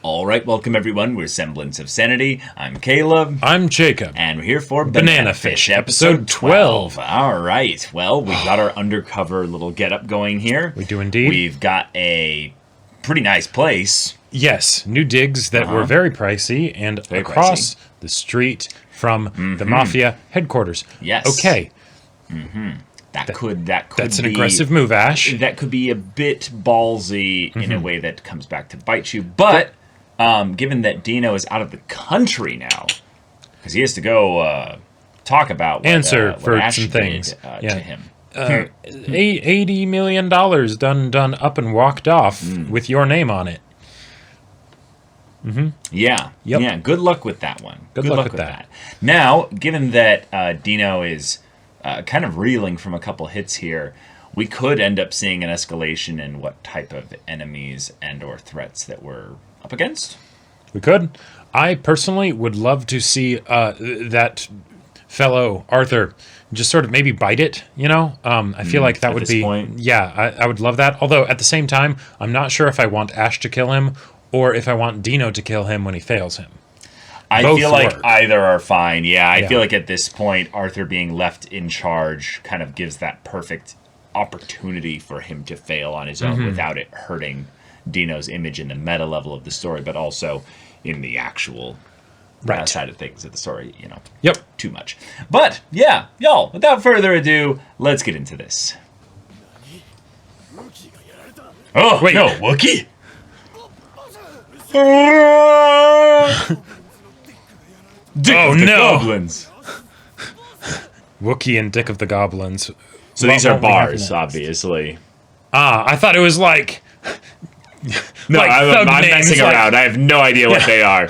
All right, welcome everyone. We're Semblance of Sanity. I'm Caleb. I'm Jacob. And we're here for Banana Fish, episode 12. All right. Well, we've got our undercover little get-up going here. We do indeed. We've got a pretty nice place. Yes, new digs that were very pricey and across the street from the Mafia headquarters. Yes. Okay. That could That's be an aggressive move, Ash. That could be a bit ballsy in a way that comes back to bite you. But given that Dino is out of the country now, because he has to go talk about what, for what Ash some things did, to him. $80 million done up and walked off with your name on it. Yeah. Yep. Yeah. Good luck with that one. Good luck with that. Now, given that Dino is kind of reeling from a couple hits here, we could end up seeing an escalation in what type of enemies and or threats that we're up against. We could. I personally would love to see that fellow Arthur just sort of maybe bite it, you know? I feel like that would be... point? Yeah, I would love that. Although, at the same time, I'm not sure if I want Ash to kill him or if I want Dino to kill him when he fails him. I Both feel like work. either are fine. Yeah, I feel like at this point, Arthur being left in charge kind of gives that perfect opportunity for him to fail on his own without it hurting Dino's image in the meta level of the story, but also in the actual side of things of the story, you know. Yep. Too much. But, yeah, y'all, without further ado, let's get into this. Oh, wait. No, Wookiee? Dick of the Goblins. Wookiee and Dick of the Goblins. So these are bars, obviously. I thought it was like... No, like I'm names, messing around. I have no idea what they are.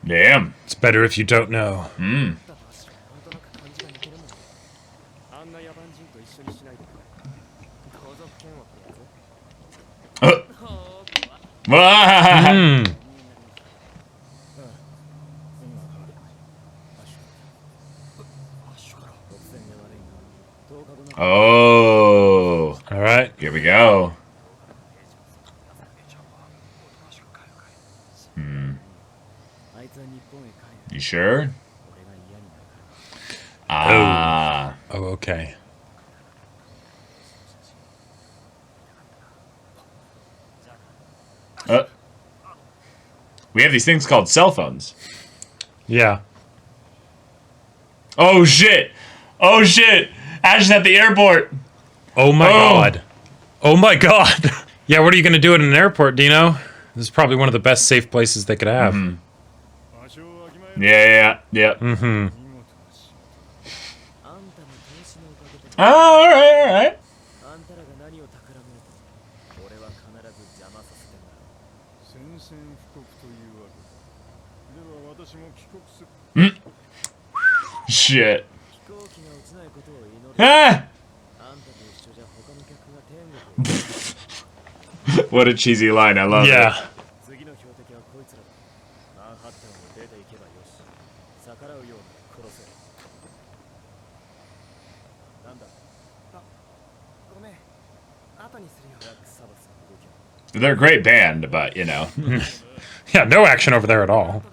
Damn. It's better if you don't know. Oh. All right. Here we go. You sure? Ah. Oh, okay. We have these things called cell phones. Yeah. Oh, shit. Oh, shit. Ash is at the airport. Oh, my God. Oh, my God. Yeah, what are you going to do at an airport, Dino? This is probably one of the best safe places they could have. Yeah. All right. Shit. Ah! What a cheesy line. I love it. Yeah. They're a great band, but, you know. Yeah, no action over there at all.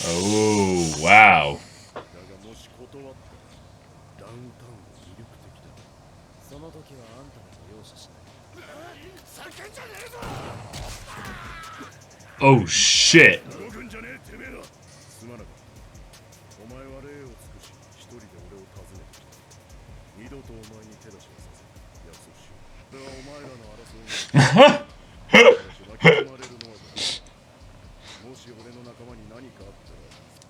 Oh, wow. Oh, shit.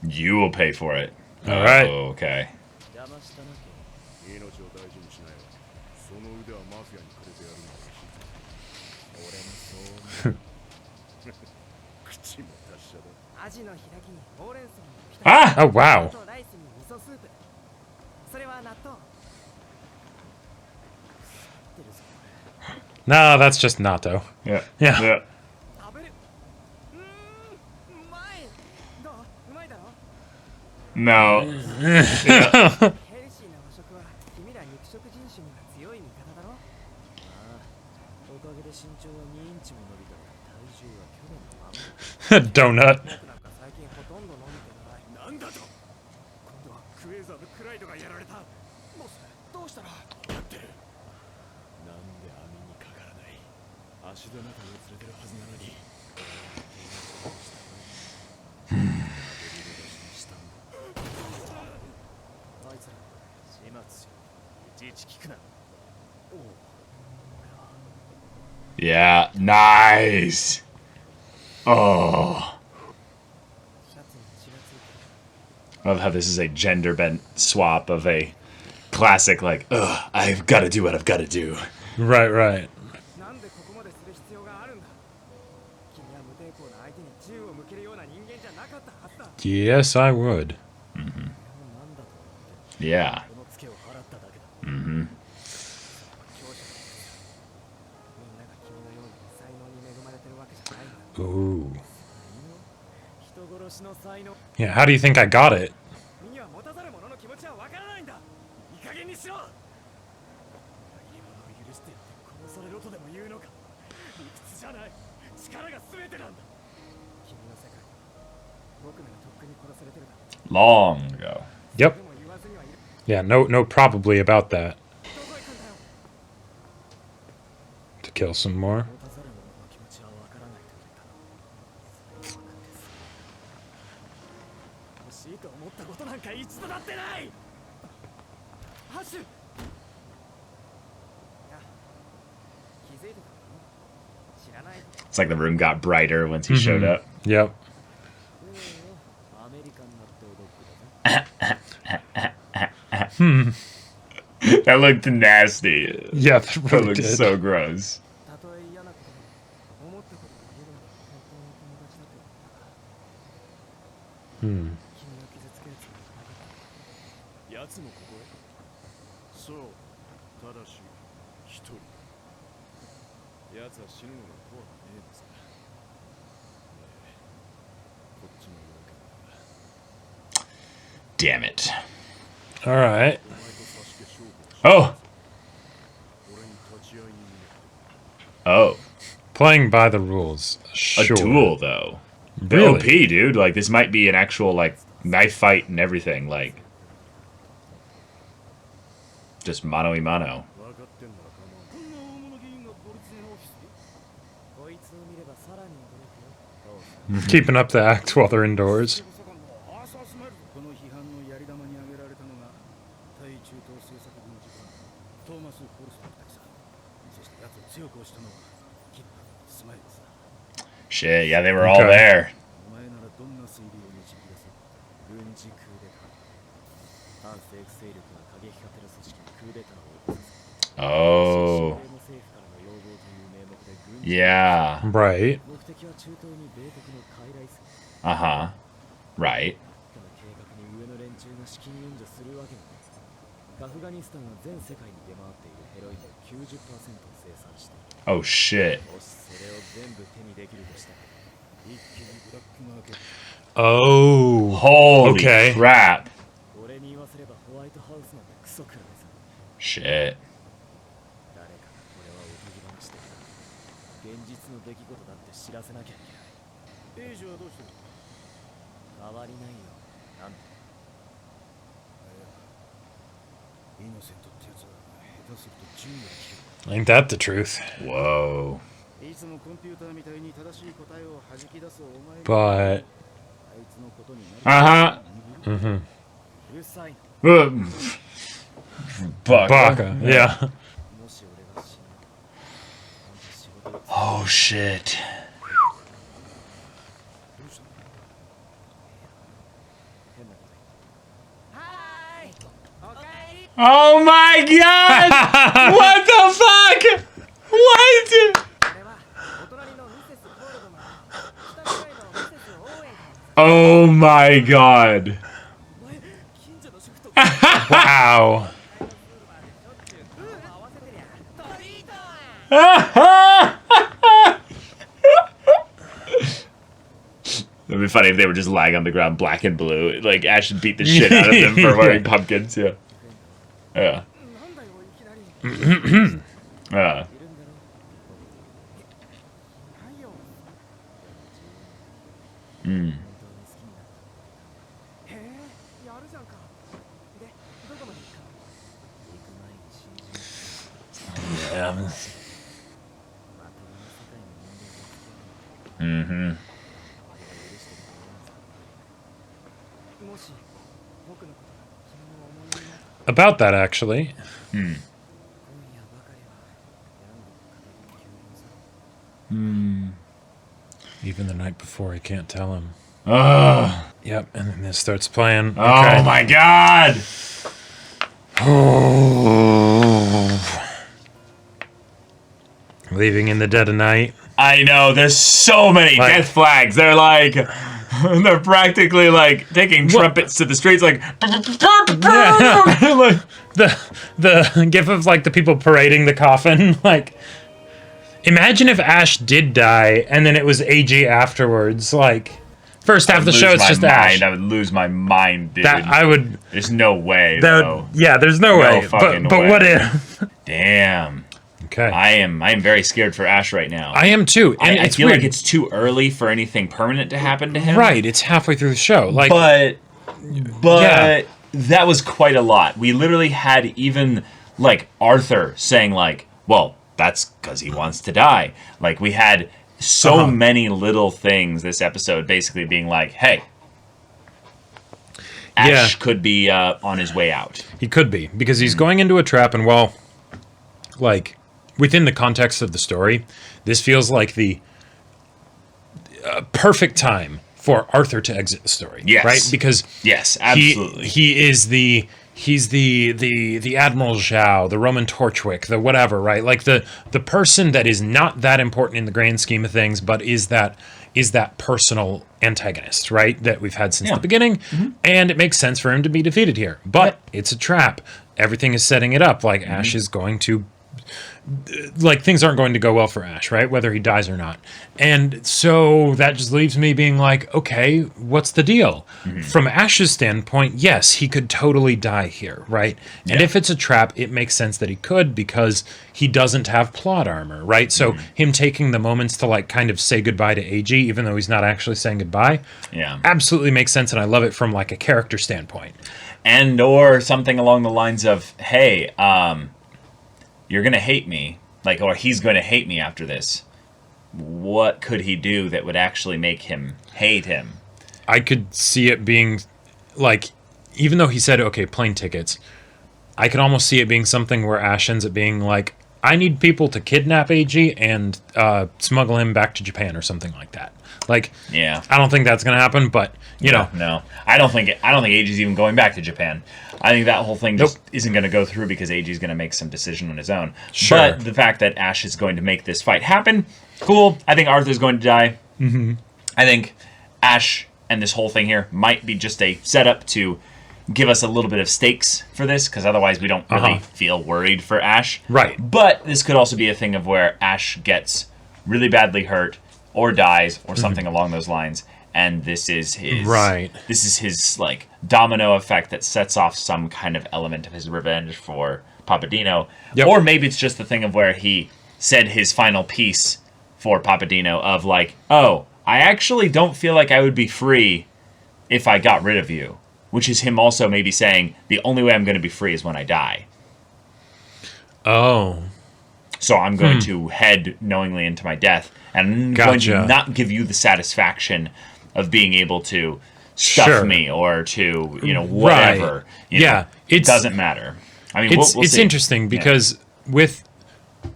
You will pay for it. All right. Oh, okay. Ah! Oh, wow. No, that's just natto. Yeah. Yeah. Yeah. No. Yeah. Donut. Yeah. Nice. Oh. I love how this is a gender bent swap of a classic, like, ugh, I've got to do what I've got to do. Right, right. Yes, I would. Mm-hmm. Yeah. Mm-hmm. Ooh. Yeah, how do you think I got it? Long ago. Yep. Yeah, no probably about that. To kill some more. It's like the room got brighter once he showed up. Yep. That looked nasty. Yeah, that That really looked did. so gross. Damn it. All right. Oh. Oh. Playing by the rules. Sure. A duel, though. The Really? OP, dude. Like, this might be an actual, like, knife fight and everything. Like, just mano y mano. Keeping up the act while they're indoors. Shit, yeah, they were all Okay. there. Oh. Yeah. Right. Uh-huh. Right. Oh, shit. Oh. Holy Okay. crap. Shit. Ain't that the truth? Whoa. But Uh-huh. Baka, yeah. Oh, shit. Oh my god! What the fuck? What? Oh my god. Wow. It'd be funny if they were just lying on the ground black and blue. Like, Ash would beat the shit out of them for wearing pumpkins, yeah. Yeah. Yeah. Mm-hmm. About that, actually. Even the night before, he can't tell him. Oh. Yep, and then this starts playing. Oh my god! Leaving in the dead of night. I know, there's so many Like- death flags. They're like, they're practically like taking trumpets to the streets, like, Yeah. like, The gif of like the people parading the coffin. Like, imagine if Ash did die and then it was AG afterwards. Like, first half of the show it's just Ash. I would lose my mind, dude. That I would. There's no way, That though. would, yeah, there's no way. fucking But way. what if? Damn. Okay. I am very scared for Ash right now. I am too, and I it's feel weird. like it's too early for anything permanent to happen to him. Right, it's halfway through the show. Like, But Yeah. that was quite a lot. We literally had even like Arthur saying like, "Well, that's because he wants to die." Like we had so many little things this episode, basically being like, "Hey, Ash could be on his way out." he could be, because he's going into a trap, and well, like, within the context of the story, this feels like the perfect time for Arthur to exit the story. Yes. Right? Because Yes, absolutely. he is he's the Admiral Zhao, the Roman Torchwick, the whatever, right? Like the person that is not that important in the grand scheme of things, but is that personal antagonist, right? That we've had since the beginning. And it makes sense for him to be defeated here. But it's a trap. Everything is setting it up. Like Ash is going to, like, things aren't going to go well for Ash, right? Whether he dies or not. And so that just leaves me being like, okay, what's the deal? From Ash's standpoint, yes, he could totally die here, right? And if it's a trap, it makes sense that he could, because he doesn't have plot armor, right? So him taking the moments to like kind of say goodbye to AG, even though he's not actually saying goodbye, absolutely makes sense, and I love it from like a character standpoint. And or something along the lines of, "Hey, you're going to hate me," like, or he's going to hate me after this. What could he do that would actually make him hate him? I could see it being like, even though he said, okay, plane tickets, I could almost see it being something where Ash ends up being like, I need people to kidnap AG and smuggle him back to Japan or something like that. Like, Yeah. I don't think that's going to happen, but you know, No. I don't think AG's even going back to Japan. I think that whole thing just isn't going to go through because AG's going to make some decision on his own. Sure. But the fact that Ash is going to make this fight happen, cool. I think Arthur's going to die. I think Ash and this whole thing here might be just a setup to give us a little bit of stakes for this, because otherwise we don't really feel worried for Ash. Right. But this could also be a thing of where Ash gets really badly hurt or dies or something along those lines, and this is his Right. This is his like domino effect that sets off some kind of element of his revenge for Papa Dino. Yep. Or maybe it's just the thing of where he said his final piece for Papa Dino of like, oh, I actually don't feel like I would be free if I got rid of you. Which is him also maybe saying, the only way I'm going to be free is when I die. Oh. So I'm going to head knowingly into my death, and I'm going to not give you the satisfaction of being able to stuff me or to, whatever. Right. You know, it doesn't matter. I mean, we'll it's see. interesting because with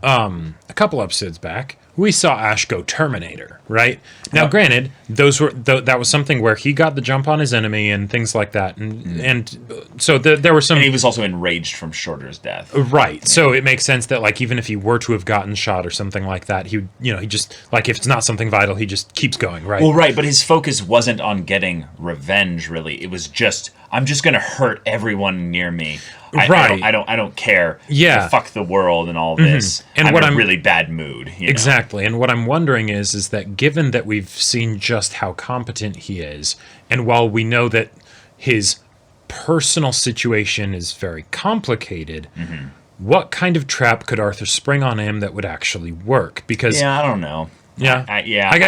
a couple episodes back, we saw Ash go Terminator, right? Now, granted, that was something where he got the jump on his enemy and things like that, and so there were some. And he was also enraged from Shorter's death, right? Yeah. So it makes sense that like even if he were to have gotten shot or something like that, he just like if it's not something vital, he just keeps going, right? Well, right, but his focus wasn't on getting revenge. Really, it was just I'm just going to hurt everyone near me. I don't care. Yeah. Fuck the world and all this. And I'm in a really bad mood. Exactly. And what I'm wondering is that given that we've seen just how competent he is, and while we know that his personal situation is very complicated, what kind of trap could Arthur spring on him that would actually work? Because I don't know. Yeah, I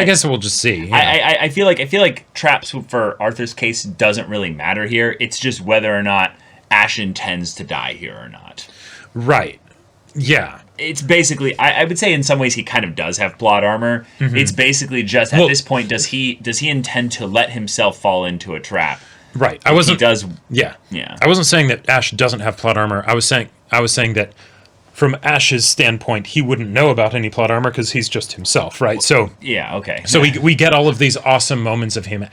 guess we'll just see. Yeah. I feel like traps for Arthur's case doesn't really matter here. It's just whether or not Ash intends to die here or not. Right. Yeah. It's basically, I would say in some ways he kind of does have plot armor. It's basically just at this point, does he intend to let himself fall into a trap? Right. He does. Yeah. I wasn't saying that Ash doesn't have plot armor. I was saying that from Ash's standpoint, he wouldn't know about any plot armor because he's just himself, right? So yeah, okay. So we get all of these awesome moments of him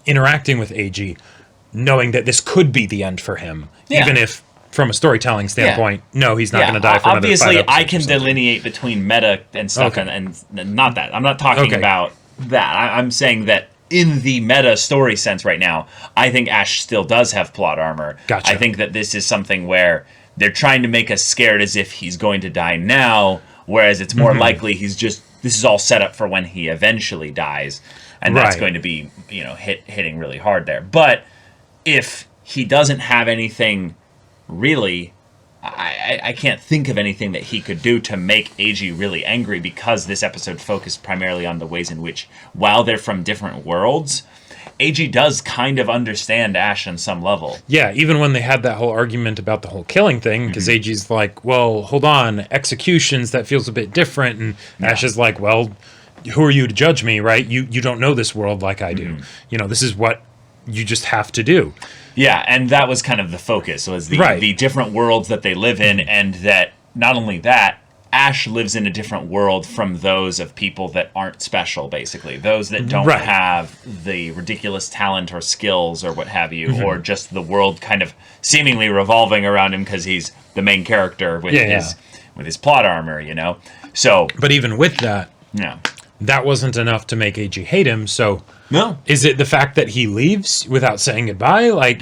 interacting with AG, knowing that this could be the end for him, even if, from a storytelling standpoint, no, he's not going to die for another 5 episodes. Obviously, I can or delineate between meta and stuff, and not that. I'm not talking about that. I'm saying that in the meta story sense right now, I think Ash still does have plot armor. Gotcha. I think that this is something where they're trying to make us scared as if he's going to die now, whereas it's more likely this is all set up for when he eventually dies, and that's going to be, hitting really hard there. But if he doesn't have anything really, I can't think of anything that he could do to make AG really angry, because this episode focused primarily on the ways in which, while they're from different worlds, AG does kind of understand Ash on some level. Yeah, even when they had that whole argument about the whole killing thing, because AG's like, well, hold on, executions, that feels a bit different, and Ash is like, well, who are you to judge me, right? You don't know this world like I do. This is what you just have to do. Yeah, and that was kind of the focus, was the different worlds that they live in, and that not only that, Ash lives in a different world from those of people that aren't special, basically. Those that don't have the ridiculous talent or skills or what have you, or just the world kind of seemingly revolving around him because he's the main character with his plot armor, So, but even with that, that wasn't enough to make AG hate him, so... No. Is it the fact that he leaves without saying goodbye? Like,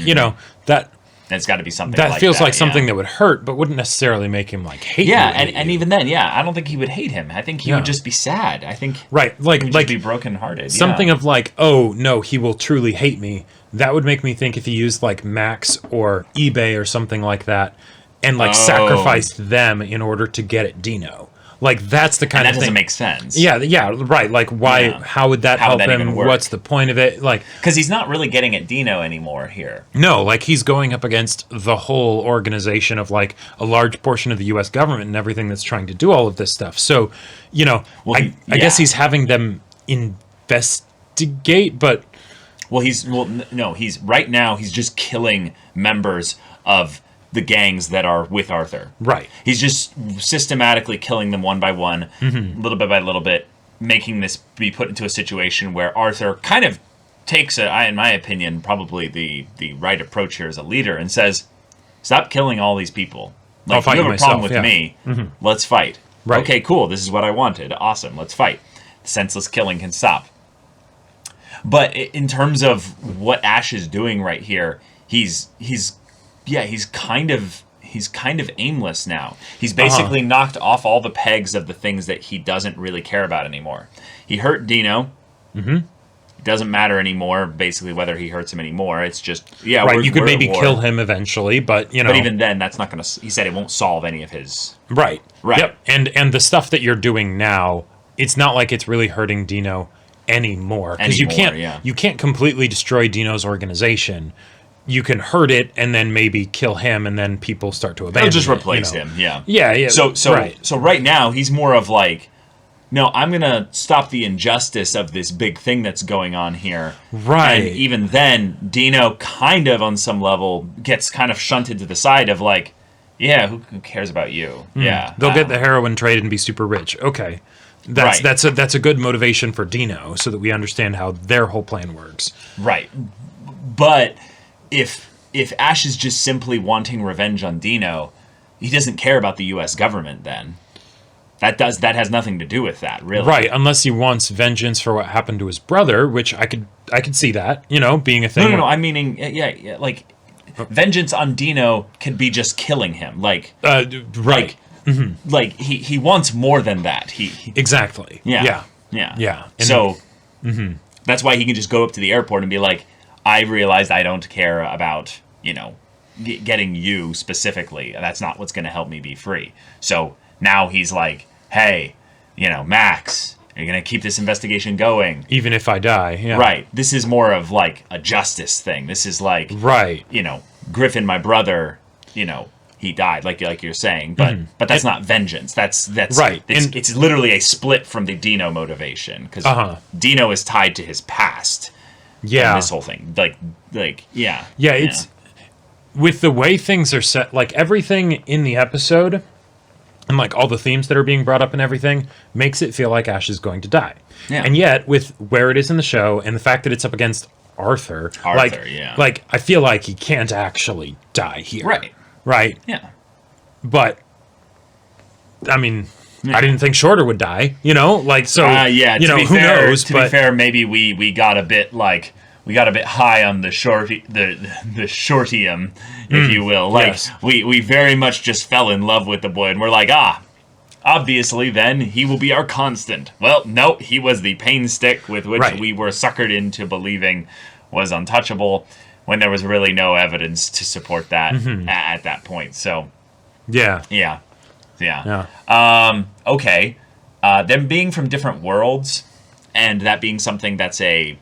that's got to be something that feels like something that would hurt, but wouldn't necessarily make him like hate. Yeah, and even then, I don't think he would hate him. I think he would just be sad. I think he would just be brokenhearted. Something of like, oh no, he will truly hate me. That would make me think if he used like Max or eBay or something like that, and like sacrificed them in order to get at Dino. Like, that's the kind of thing. That doesn't make sense. Yeah, right. Like, why? How would that help him? What's the point of it? Like, because he's not really getting at Dino anymore here. No, like, he's going up against the whole organization of, like, a large portion of the U.S. government and everything that's trying to do all of this stuff. So, I guess he's having them investigate, but... he's right now, he's just killing members of the gangs that are with Arthur. Right. He's just systematically killing them one by one, little bit by little bit, making this be put into a situation where Arthur kind of takes, in my opinion, probably the right approach here as a leader, and says, stop killing all these people. Like, I'll fight you have a myself, problem with me, let's fight. Right. Okay, cool, this is what I wanted. Awesome, let's fight. Senseless killing can stop. But in terms of what Ash is doing right here, he's kind of aimless now. He's basically knocked off all the pegs of the things that he doesn't really care about anymore. He hurt Dino. doesn't matter anymore, basically, whether he hurts him anymore. It's just, right, you could maybe kill him eventually, but, But even then, that's not going to... He said it won't solve any of his... Right. Right. Yep. And the stuff that you're doing now, it's not like it's really hurting Dino anymore. Because you can't completely destroy Dino's organization. You can hurt it and then maybe kill him, and then people start to abandon They'll just replace him, yeah. Yeah. So right now, he's more of like... No, I'm going to stop the injustice of this big thing that's going on here. Right. And even then, Dino kind of, on some level, gets kind of shunted to the side of like, yeah, who cares about you? Yeah. They'll get the heroin trade and be super rich. Okay. That's a good motivation for Dino, so that we understand how their whole plan works. Right. But if Ash is just simply wanting revenge on Dino, he doesn't care about the US government then. That has nothing to do with that, really. Right, unless he wants vengeance for what happened to his brother, which I could see that, being a thing. No, I'm meaning, like, vengeance on Dino can be just killing him. Like, right. Like he wants more than that. He exactly. Yeah. So that's why he can just go up to the airport and be like, I realized I don't care about, getting you specifically. That's not what's going to help me be free. So now he's like, hey, Max, are you going to keep this investigation going? Even if I die, yeah. Right. This is more of like a justice thing. This is like, right. Griffin, my brother, he died, like you're saying, but that's not vengeance. That's right. It's literally a split from the Dino motivation, because Dino is tied to his past. Yeah. And this whole thing, yeah. It's with the way things are set, like everything in the episode, and like all the themes that are being brought up and everything, makes it feel like Ash is going to die. Yeah. And yet, with where it is in the show and the fact that it's up against Arthur, like I feel like he can't actually die here. Right. Yeah. But I mean, I didn't think Shorter would die. Who knows? To be fair, maybe we got a bit high on the shortium, if you will. We very much just fell in love with the boy, and we're like, obviously then he will be our constant. Well, no, he was the pain stick with which we were suckered into believing was untouchable, when there was really no evidence to support that at that point. So, yeah. Okay. Them being from different worlds, and that being something that's a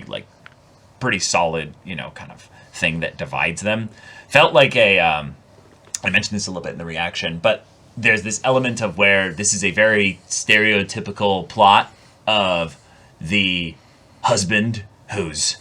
like pretty solid, kind of thing that divides them, felt like I mentioned this a little bit in the reaction, but there's this element of where this is a very stereotypical plot of the husband who's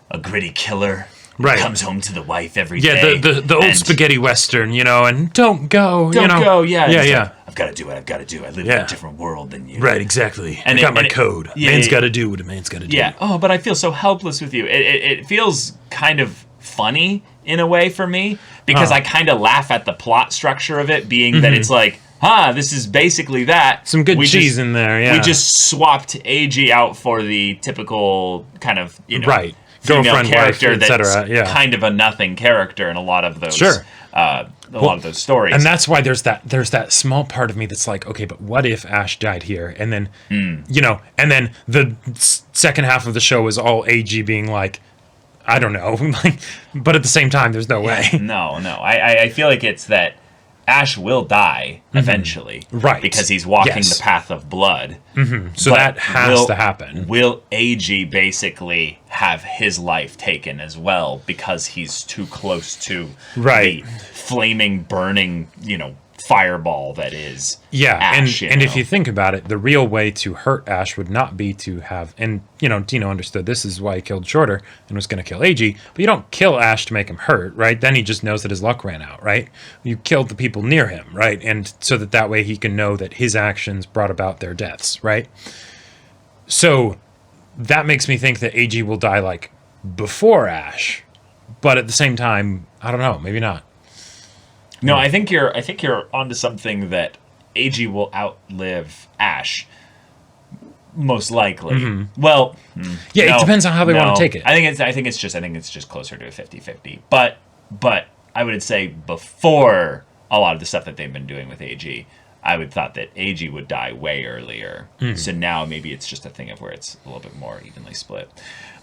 a gritty killer, comes home to the wife every day. Yeah, the old spaghetti western, and don't go, go, yeah. Yeah. I've got to do what I've got to do. I live in a different world than you. Right, exactly. And I got my code. Man's got to do what a man's got to do. Yeah. Oh, but I feel so helpless with you. It feels kind of funny in a way for me, because I kind of laugh at the plot structure of it being that it's like, this is basically that. Some good cheese in there, yeah. We just swapped AG out for the typical kind of, female girlfriend, character wife, that's kind of a nothing character in a lot of those a lot of those stories. And that's why there's that small part of me that's like, okay, but what if Ash died here? And then and then the second half of the show is all AG being like, I don't know, but at the same time there's no way. No. I feel like it's that Ash will die eventually, right? Because he's walking the path of blood. So that has to happen. Will AG basically have his life taken as well, because he's too close to the flaming, burning, fireball that is Ash, and if you think about it, the real way to hurt Ash would not be to have, and Dino understood this is why he killed Shorter and was going to kill AG, but you don't kill Ash to make him hurt, right? Then he just knows that his luck ran out, right? You killed the people near him, right? And so that way he can know that his actions brought about their deaths, right? So that makes me think that AG will die like before Ash, but at the same time, I don't know, maybe not. No, I think you're onto something, that AG will outlive Ash, most likely. Well, it depends on how they want to take it. I think it's just closer to a 50-50. But I would say before a lot of the stuff that they've been doing with AG, I would thought that AG would die way earlier. So now maybe it's just a thing of where it's a little bit more evenly split.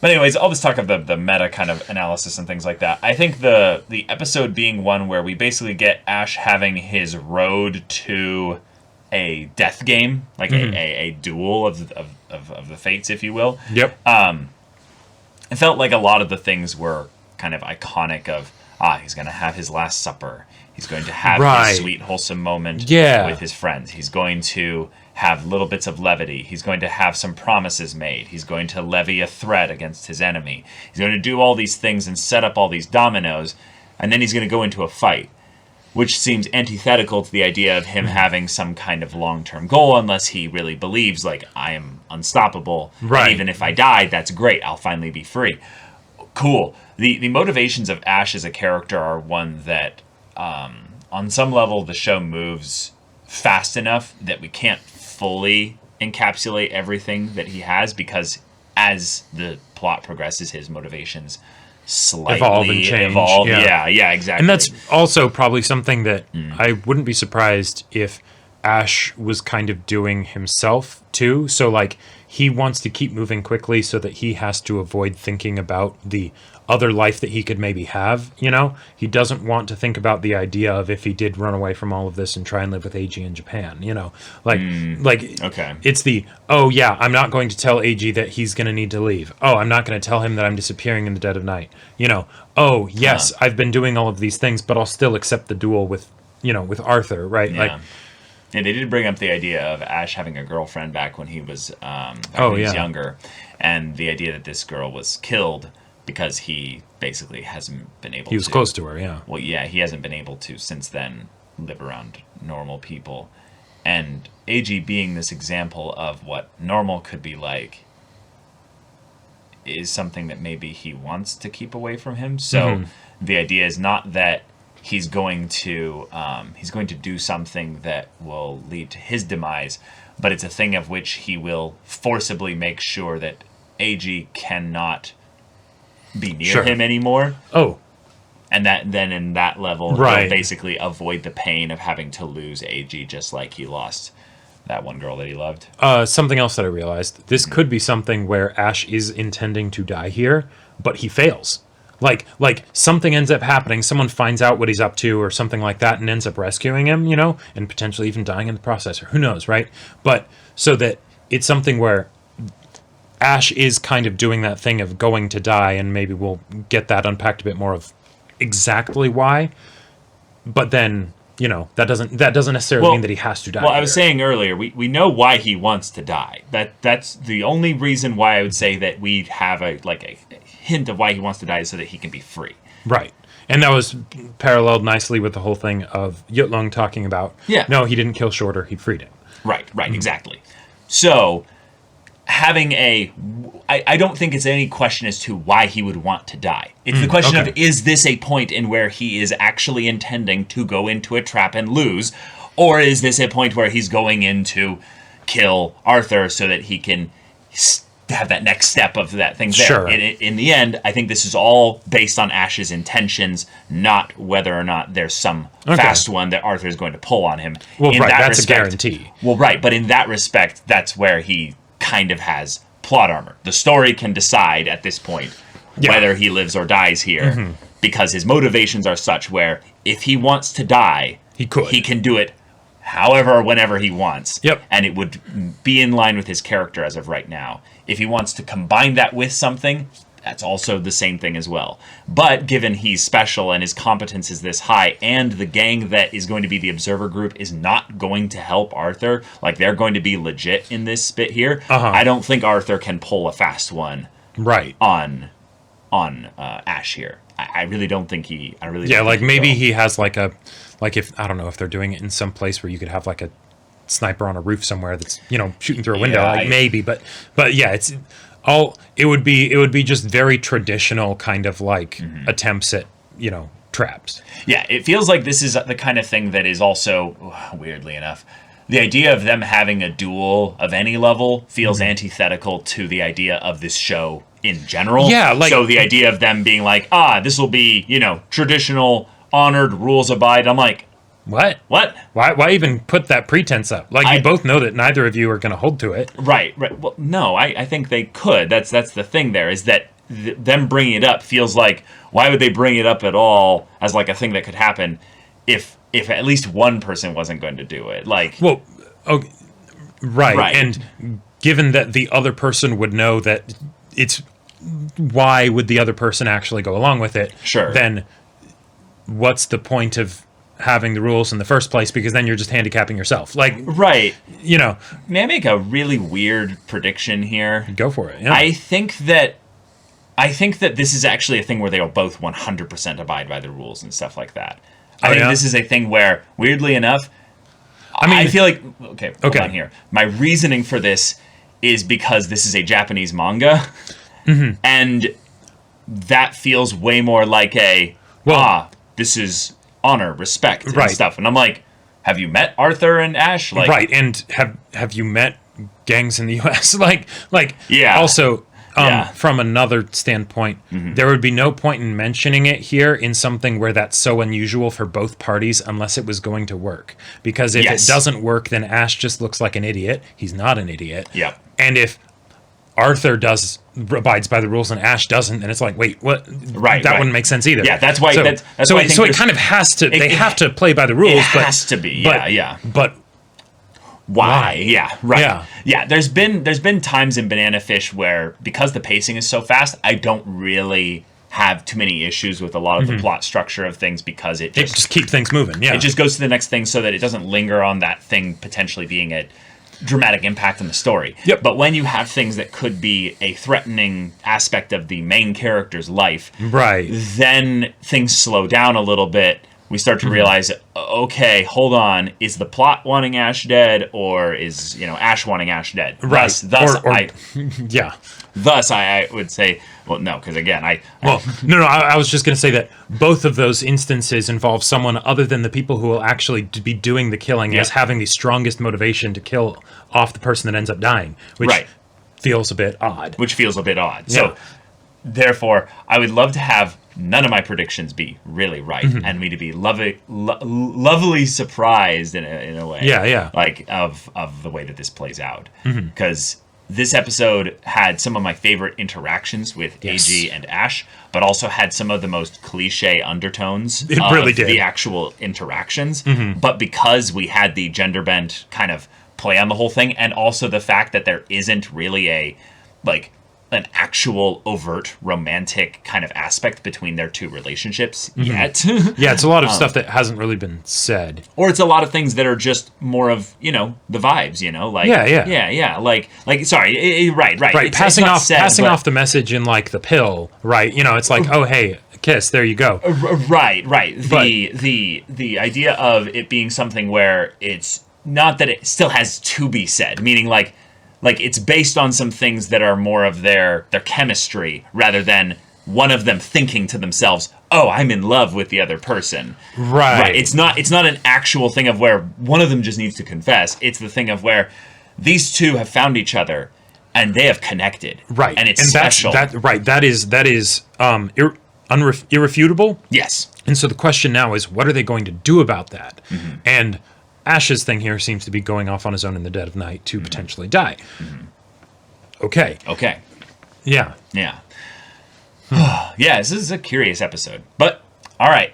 But anyways, all this talk of the meta kind of analysis and things like that. I think the episode being one where we basically get Ash having his road to a death game, like a duel of the fates, if you will. Yep. It felt like a lot of the things were kind of iconic of, he's going to have his last supper. He's going to have his sweet, wholesome moment with his friends. He's going to have little bits of levity. He's going to have some promises made. He's going to levy a threat against his enemy. He's going to do all these things and set up all these dominoes, and then he's going to go into a fight, which seems antithetical to the idea of him having some kind of long-term goal, unless he really believes, like, I am unstoppable. Right. And even if I die, that's great. I'll finally be free. Cool. The motivations of Ash as a character are one that, on some level, the show moves fast enough that we can't fully encapsulate everything that he has, because as the plot progresses, his motivations slightly evolve and change. Yeah, exactly. And that's also probably something that I wouldn't be surprised if Ash was kind of doing himself too. So like he wants to keep moving quickly so that he has to avoid thinking about the other life that he could maybe have, you know? He doesn't want to think about the idea of if he did run away from all of this and try and live with AG in Japan, you know? Okay. It's the, oh yeah, I'm not going to tell AG that he's going to need to leave. Oh, I'm not going to tell him that I'm disappearing in the dead of night. You know, oh yes, I've been doing all of these things, but I'll still accept the duel with, you know, with Arthur, right? Yeah. Like, and they did bring up the idea of Ash having a girlfriend back when he was, younger, and the idea that this girl was killed because he basically hasn't been able to... He was close to her, yeah. Well, yeah, he hasn't been able to, since then, live around normal people. And AG being this example of what normal could be like is something that maybe he wants to keep away from him. So the idea is not that he's going to do something that will lead to his demise, but it's a thing of which he will forcibly make sure that AG cannot be near him anymore. Oh. And that then in that level, he'll basically avoid the pain of having to lose AG, just like he lost that one girl that he loved. Something else that I realized, this could be something where Ash is intending to die here, but he fails. Like something ends up happening, someone finds out what he's up to or something like that and ends up rescuing him, you know, and potentially even dying in the process, or who knows, right? But so that it's something where Ash is kind of doing that thing of going to die, and maybe we'll get that unpacked a bit more of exactly why. But then, you know, that doesn't necessarily mean that he has to die. Well, I was saying earlier, we know why he wants to die. That's the only reason why I would say that we have a hint of why he wants to die is so that he can be free. Right. And that was paralleled nicely with the whole thing of Yutlung talking about, no, he didn't kill Shorter, he freed him. Right, exactly. So having I don't think it's any question as to why he would want to die. It's the question of, is this a point in where he is actually intending to go into a trap and lose, or is this a point where he's going in to kill Arthur so that he can have that next step of that thing there? Sure. In the end, I think this is all based on Ash's intentions, not whether or not there's some fast one that Arthur is going to pull on him. Well, that's a guarantee. Well, but in that respect, that's where he kind of has plot armor. The story can decide at this point whether he lives or dies here, because his motivations are such where if he wants to die, he can do it however, whenever he wants. And it would be in line with his character as of right now. If he wants to combine that with something, that's also the same thing as well. But given he's special and his competence is this high, and the gang that is going to be the observer group is not going to help Arthur, like they're going to be legit in this bit here, I don't think Arthur can pull a fast one on Ash here. I really don't think he... maybe he has if, I don't know, if they're doing it in some place where you could have like a sniper on a roof somewhere that's, you know, shooting through a window, maybe, but yeah, it's... It would be just very traditional kind of attempts at, you know, traps. Yeah, it feels like this is the kind of thing that is also, weirdly enough, the idea of them having a duel of any level feels antithetical to the idea of this show in general. Yeah, so the idea of them being like, this will be, you know, traditional, honored, rules abide. I'm like, What? What? Why even put that pretense up? Like, you both know that neither of you are going to hold to it. Right. Well, no, I think they could. That's the thing there, is that them bringing it up feels like, why would they bring it up at all as like a thing that could happen if at least one person wasn't going to do it? Like, well, okay, right. And given that the other person would know that it's, why would the other person actually go along with it? Sure. Then what's the point of having the rules in the first place? Because then you're just handicapping yourself. Like, right. You know. May I make a really weird prediction here? Go for it. Yeah. I think that this is actually a thing where they'll both 100% abide by the rules and stuff like that. I think this is a thing where, weirdly enough, I feel like... Okay, hold on here. My reasoning for this is because this is a Japanese manga, and that feels way more like this is honor, respect, and stuff. And I'm like, have you met Arthur and Ash? Like, right, and have you met gangs in the U.S.? like, yeah. Also... From another standpoint, there would be no point in mentioning it here in something where that's so unusual for both parties unless it was going to work. Because if it doesn't work, then Ash just looks like an idiot. He's not an idiot. Yeah. And if Arthur abides by the rules and Ash doesn't, then it's like, wait, what? Right. That wouldn't make sense either. Yeah, that's why. So, that's so, why I think so it kind of has to. They have to play by the rules. It has to be. Yeah. But. Why? Yeah, right. Yeah. There's been times in Banana Fish where, because the pacing is so fast, I don't really have too many issues with a lot of the plot structure of things, because it just keeps things moving. Yeah, it just goes to the next thing so that it doesn't linger on that thing potentially being a dramatic impact on the story. Yep. But when you have things that could be a threatening aspect of the main character's life, right, then things slow down a little bit. We start to realize, okay, hold on, is the plot wanting Ash dead, or is, Ash wanting Ash dead? Right. Thus, I would say, well, no, because again, I was just going to say that both of those instances involve someone other than the people who will actually be doing the killing as having the strongest motivation to kill off the person that ends up dying, which feels a bit odd. Yeah. So, therefore, I would love to have none of my predictions be really right, and me to be lovely surprised in a way, like of the way that this plays out, because this episode had some of my favorite interactions with AG and Ash, but also had some of the most cliche undertones of the actual interactions. But because we had the gender bent kind of play on the whole thing, and also the fact that there isn't really an actual overt romantic kind of aspect between their two relationships yet. It's a lot of stuff that hasn't really been said. Or it's a lot of things that are just more of, the vibes, right. Passing off the message in like the pill, right? It's like, oh, hey, kiss, there you go. Right. The idea of it being something where it's not that it still has to be said, meaning like it's based on some things that are more of their chemistry, rather than one of them thinking to themselves, "Oh, I'm in love with the other person." Right. It's not an actual thing of where one of them just needs to confess. It's the thing of where these two have found each other and they have connected. Right. And it's special. That is irrefutable. Yes. And so the question now is, what are they going to do about that? And Ash's thing here seems to be going off on his own in the dead of night to potentially die. Okay. Yeah. Yeah, this is a curious episode. But, all right.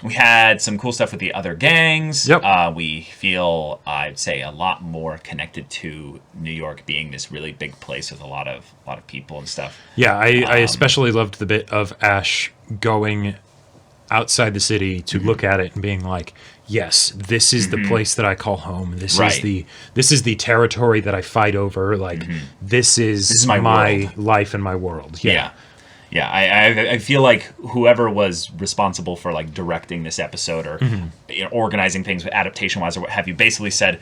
We had some cool stuff with the other gangs. Yep. We feel, I'd say, a lot more connected to New York being this really big place with a lot of people and stuff. Yeah, I especially loved the bit of Ash going outside the city to look at it and being like, yes, this is the place that I call home. This is the territory that I fight over. Like, this is my life and my world. Yeah. I feel like whoever was responsible for like directing this episode or organizing things adaptation wise or what have you, basically said,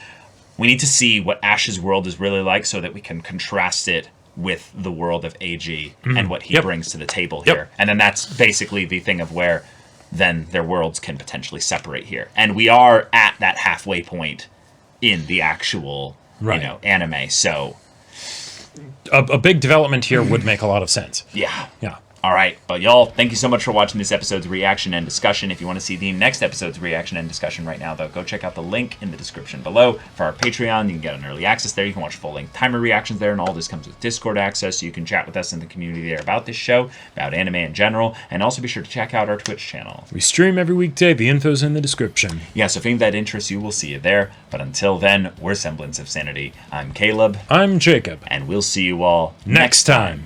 we need to see what Ash's world is really like so that we can contrast it with the world of AG and what he brings to the table here. And then that's basically the thing of where then their worlds can potentially separate here. And we are at that halfway point in the actual, anime. So a big development here would make a lot of sense. Yeah. All right, but y'all, thank you so much for watching this episode's reaction and discussion. If you want to see the next episode's reaction and discussion right now, though, go check out the link in the description below for our Patreon. You can get an early access there. You can watch full-length timer reactions there, and all this comes with Discord access, so you can chat with us in the community there about this show, about anime in general, and also be sure to check out our Twitch channel. We stream every weekday. The info's in the description. Yeah, so if any of that interests you, we'll see you there. But until then, we're Semblance of Sanity. I'm Caleb. I'm Jacob. And we'll see you all next time.